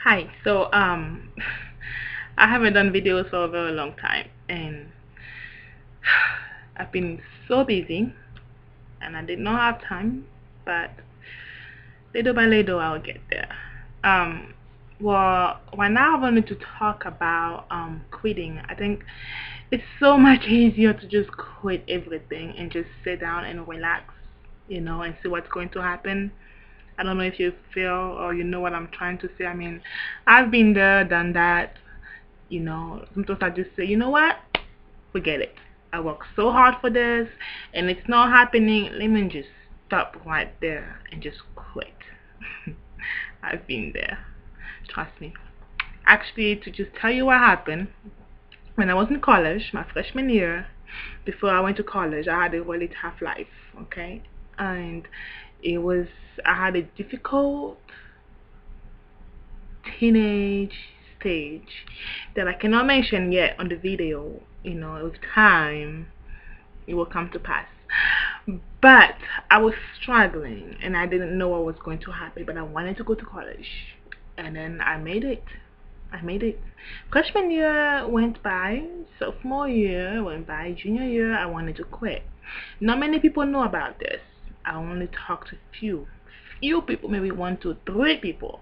Hi. I haven't done videos for a very long time, and I've been so busy, and I did not have time. But little by little, I'll get there. Um, well, now I wanted to talk about quitting. I think it's so much easier to just quit everything and just sit down and relax, and see what's going to happen. I don't know if you feel or you know what I'm trying to say. I mean, I've been there, done that. Sometimes I just say, you know what? Forget it. I worked so hard for this and it's not happening. Let me just stop right there and just quit. I've been there. Trust me. Actually, to just tell you what happened, when I was in college, my freshman year, before I went to college, I had a really tough life, okay? And it was, I had a difficult teenage stage that I cannot mention yet on the video. With time, it will come to pass. But I was struggling and I didn't know what was going to happen, but I wanted to go to college. And then I made it. I made it. Freshman year went by, sophomore year went by, junior year I wanted to quit. Not many people know about this. I only talked to few people, maybe one, two, three people,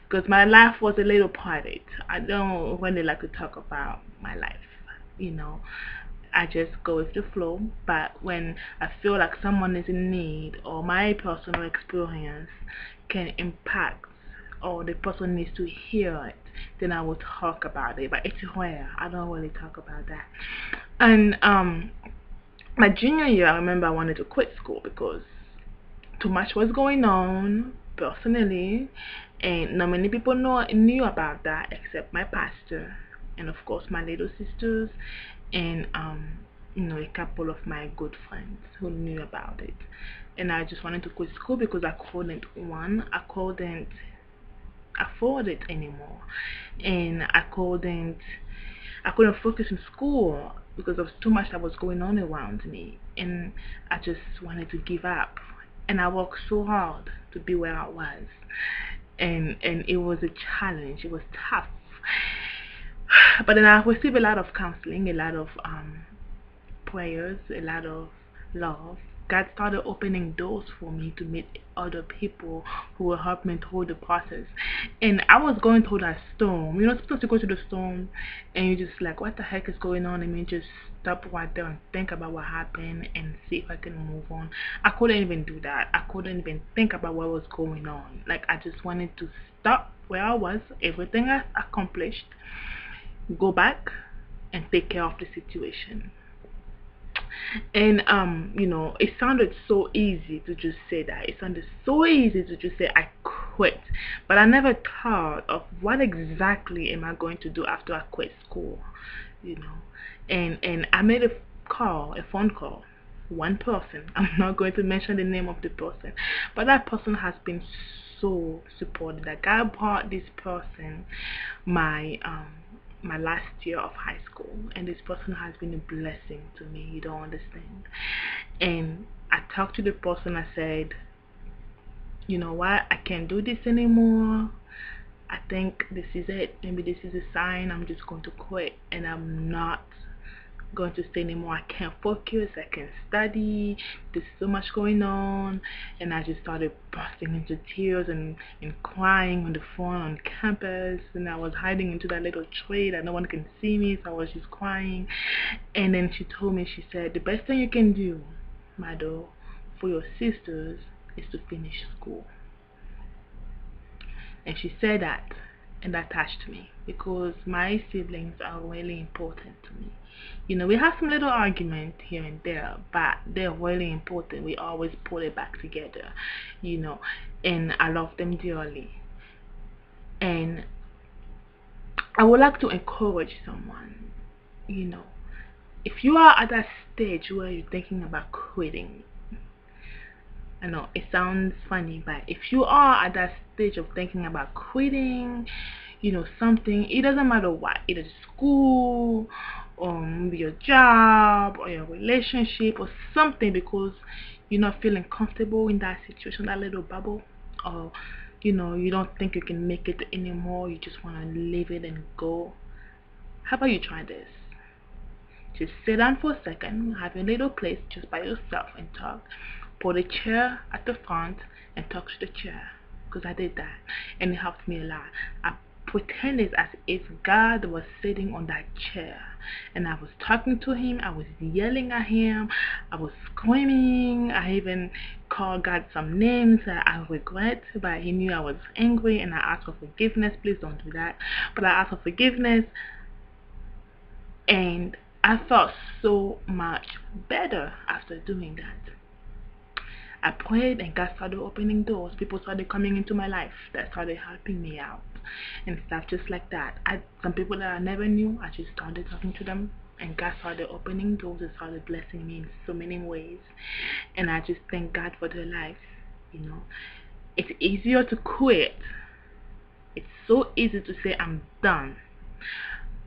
because my life was a little private. I don't really like to talk about my life, you know. I just go with the flow, but when I feel like someone is in need or my personal experience can impact or the person needs to hear it, then I will talk about it. But it's rare. I don't really talk about that. And my junior year, I remember I wanted to quit school because too much was going on personally, and not many people knew about that except my pastor and of course my little sisters and a couple of my good friends who knew about it. And I just wanted to quit school because I couldn't afford it anymore, and I couldn't focus in school because of too much that was going on around me, and I just wanted to give up. And I worked so hard to be where I was, and it was a challenge. It was tough, but then I received a lot of counseling, a lot of prayers, a lot of love. God started opening doors for me to meet other people who will help me through the process. And I was going through that storm. Supposed to go to the storm and you just like, what the heck is going on? And you just stop right there and think about what happened and see if I can move on. I couldn't even do that. I couldn't even think about what was going on. Like, I just wanted to stop where I was, everything I accomplished, go back and take care of the situation. And it sounded so easy to just say that. It sounded so easy to just say I quit. But I never thought of what exactly am I going to do after I quit school, you know. And I made a phone call. One person. I'm not going to mention the name of the person. But that person has been so supportive. That God brought this person my last year of high school, and this person has been a blessing to me. You don't understand. And I talked to the person. I said, you know what, I can't do this anymore. I think this is it. Maybe this is a sign. I'm just going to quit, and I'm not going to stay anymore. I can't focus. I can't study. There's so much going on. And I just started bursting into tears and crying on the phone on campus. And I was hiding into that little tree that no one can see me. So I was just crying. And then she told me, she said, the best thing you can do, Mado, for your sisters is to finish school. And she said that, and that touched me because my siblings are really important to me. We have some little argument here and there, but they're really important. We always put it back together, you know, and I love them dearly. And I would like to encourage someone, you know, if you are at that stage where you're thinking about quitting, I know it sounds funny, but if you are at that stage of thinking about quitting, something, it doesn't matter what, either school, or maybe your job, or your relationship, or something, because you're not feeling comfortable in that situation, that little bubble, or you know, you don't think you can make it anymore, you just want to leave it and go, how about you try this? Just sit down for a second, have a little place just by yourself and talk. Put a chair at the front and talk to the chair. Because I did that and it helped me a lot. I pretended as if God was sitting on that chair and I was talking to him. I was yelling at him. I was screaming. I even called God some names that I regret, but he knew I was angry and I asked for forgiveness. Please don't do that. But I asked for forgiveness and I felt so much better after doing that. I prayed and God started opening doors. People started coming into my life that started helping me out and stuff just like that. Some people that I never knew, I just started talking to them and God started opening doors and started blessing me in so many ways. And I just thank God for their lives, you know. It's easier to quit. It's so easy to say I'm done.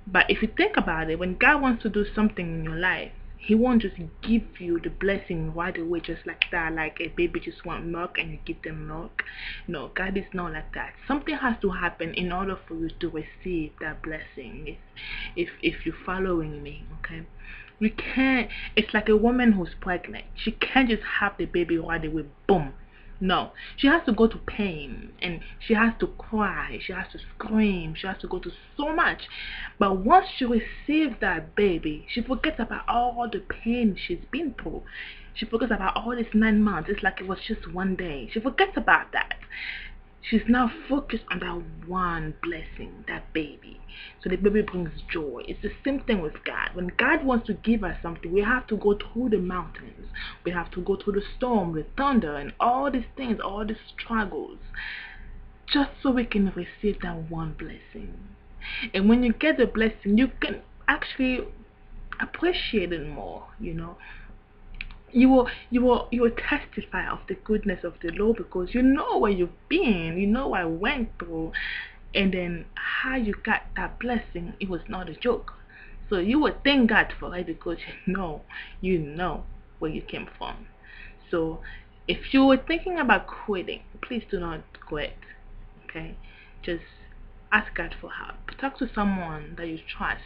But if you think about it, when God wants to do something in your life, he won't just give you the blessing right away just like that, like a baby just want milk and you give them milk. No, God is not like that. Something has to happen in order for you to receive that blessing. If you're following me, okay? We can't, it's like a woman who's pregnant. She can't just have the baby right away, boom. No, she has to go to pain and she has to cry, she has to scream, she has to go to so much. But once she receives that baby, she forgets about all the pain she's been through. She forgets about all these 9 months. It's like it was just one day. She forgets about that. She's now focused on that one blessing, that baby. So the baby brings joy. It's the same thing with God. When God wants to give us something, we have to go through the mountains. We have to go through the storm, the thunder, and all these things, all these struggles, just so we can receive that one blessing. And when you get the blessing, you can actually appreciate it more, you know. You will testify of the goodness of the Lord because you know where you've been, you know what I went through, and then how you got that blessing. It was not a joke. So you would thank God for it because you know where you came from. So if you were thinking about quitting, please do not quit. Okay, just ask God for help. Talk to someone that you trust,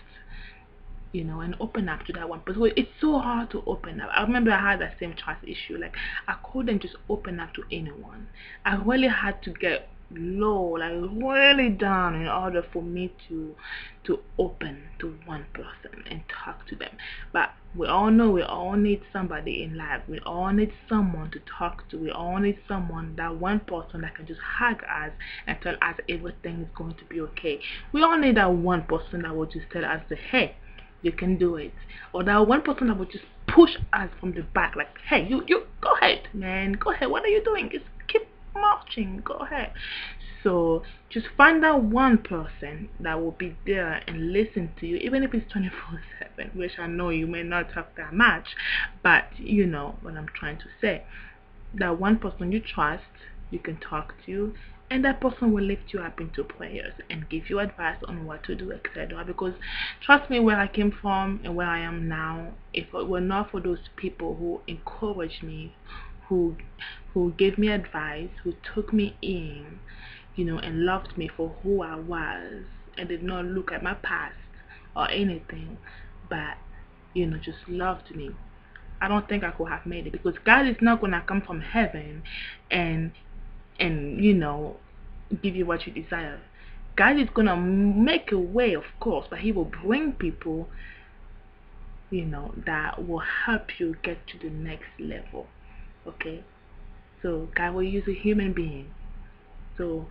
you know, and open up to that one. But it's so hard to open up. I remember I had that same trust issue. Like I couldn't just open up to anyone. I really had to get low, like really down, in order for me to open to one person and talk to them. But we all know we all need somebody in life. We all need someone to talk to. We all need someone, that one person that can just hug us and tell us everything is going to be okay. We all need that one person that will just tell us that, hey, you can do it. Or that one person that would just push us from the back, like, hey, you go ahead, man, go ahead, what are you doing? Just keep marching, go ahead. So just find that one person that will be there and listen to you, even if it's 24/7, which I know you may not talk that much, but you know what I'm trying to say. That one person you trust, you can talk to, and that person will lift you up into prayers and give you advice on what to do, etc. Because trust me, where I came from and where I am now, if it were not for those people who encouraged me, who gave me advice, who took me in, you know, and loved me for who I was and did not look at my past or anything, but you know, just loved me, I don't think I could have made it, because God is not gonna come from heaven and you know, give you what you desire. God is gonna make a way, of course, but he will bring people, you know, that will help you get to the next level. Okay? So God will use a human being. So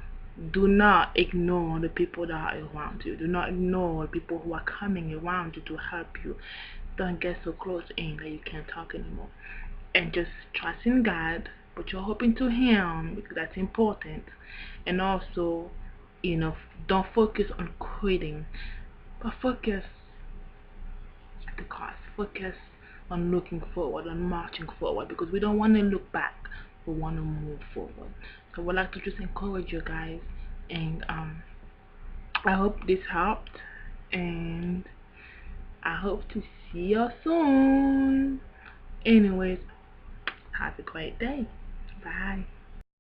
do not ignore the people that are around you. Do not ignore people who are coming around you to help you. Don't get so close in that you can't talk anymore. And just trust in God, put your hope into him, because that's important. And also, you know, don't focus on quitting, but focus at the cost. Focus on looking forward, on marching forward, because we don't want to look back, we want to move forward. So I would like to just encourage you guys, and I hope this helped, and I hope to see you soon. Anyways, have a great day. Bye.